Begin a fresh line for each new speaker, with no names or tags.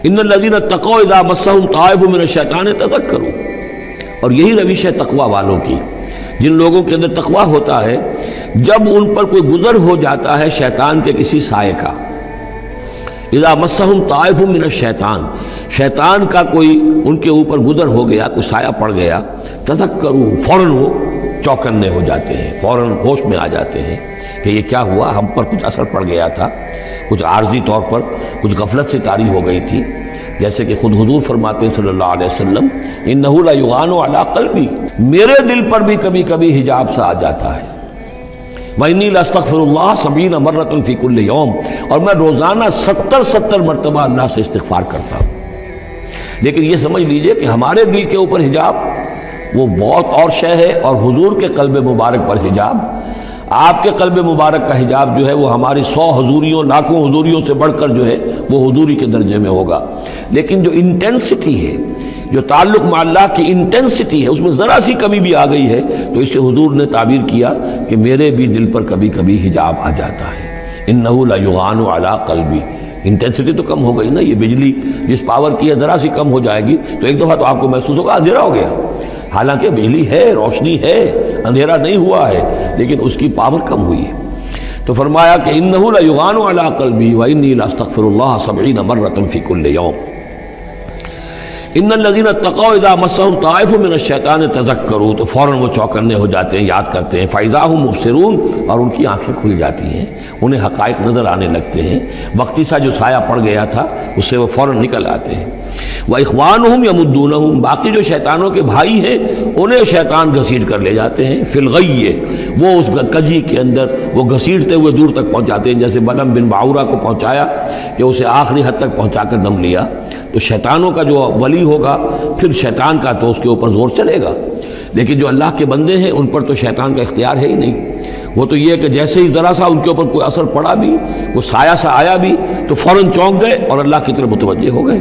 ان الذین اتقوا اذا مسهم طائف من الشیطان تذکروا، اور یہی روش ہے تقوی والوں کی، جن لوگوں کے اندر تقوی ہوتا ہے، جب ان پر کوئی گزر ہو جاتا ہے شیطان کے کسی سائے کا، اذا مسهم طائف من الشیطان، شیطان کا کوئی ان کے اوپر گزر ہو گیا، کوئی سایہ پڑ گیا، تذکروا، فوراً وہ چوکنے ہو جاتے ہیں، فوراً ہوش میں آ جاتے ہیں کہ یہ کیا ہوا، ہم پر کچھ اثر پڑ گیا تھا، کچھ عارضی طور پر کچھ غفلت سے طاری ہو گئی تھی، جیسے کہ خود حضور فرماتے ہیں صلی اللہ علیہ وسلم انہ لا یغان علی قلبی، میرے دل پر بھی کبھی کبھی حجاب سا آ جاتا ہے، وانی لاستغفر اللہ 70 مرۃ فی کل یوم، اور میں روزانہ 70 مرتبہ اللہ سے استغفار کرتا ہوں۔ لیکن یہ سمجھ لیجئے کہ ہمارے دل کے اوپر حجاب وہ بہت اور شے ہے، اور حضور کے قلب مبارک پر حجاب، آپ کے قلب مبارک کا حجاب جو ہے وہ ہماری 100 حضوریوں لاکھوں حضوریوں سے بڑھ کر جو ہے وہ حضوری کے درجے میں ہوگا۔ لیکن جو انٹینسٹی ہے، جو تعلق مع اللہ کی انٹینسٹی ہے، اس میں ذرا سی کمی بھی آ گئی ہے، تو اس سے حضور نے تعبیر کیا کہ میرے بھی دل پر کبھی کبھی حجاب آ جاتا ہے، انہ لا یغان علی قلبی، انٹینسٹی تو کم ہو گئی نا، یہ بجلی جس پاور کی ہے ذرا سی کم ہو جائے گی تو ایک دفعہ تو آپ کو محسوس ہوگا اندھیرا ہو گیا، حالانکہ بجلی ہے، روشنی ہے، اندھیرا نہیں ہوا ہے، لیکن اس کی پاور کم ہوئی ہے۔ تو فرمایا کہ انہ لا یغان علی قلبی وانی لاستغفر اللہ 70 مرۃ فی کل یوم۔ ان الذین اتقوا اذا مسهم طائف من الشیطان تذکروا، تو فوراً وہ چوکنے ہو جاتے ہیں، یاد کرتے ہیں، فاذا هم مبصرون، اور ان کی آنکھیں کھل جاتی ہیں، انہیں حقائق نظر آنے لگتے ہیں، وقتی سا جو سایہ پڑ گیا تھا اس سے وہ فوراً نکل آتے ہیں۔ وَإِخْوَانُهُمْ يَمُدُّونَهُمْ، باقی جو شیطانوں کے بھائی ہیں انہیں شیطان گھسیٹ کر لے جاتے ہیں، فی الغی، وہ اس کجی کے اندر وہ گھسیٹتے ہوئے دور تک پہنچاتے ہیں، جیسے بلم بن باعورہ کو پہنچایا کہ اسے آخری حد تک پہنچا کر دم لیا۔ تو شیطانوں کا جو ولی ہوگا پھر شیطان کا تو اس کے اوپر زور چلے گا، لیکن جو اللہ کے بندے ہیں ان پر تو شیطان کا اختیار ہے ہی نہیں، وہ تو یہ کہ جیسے ہی ذرا سا ان کے اوپر کوئی اثر پڑا بھی، کوئی سایہ سا آیا بھی تو فوراً چونک گئے اور اللہ کی طرف متوجہ ہو گئے۔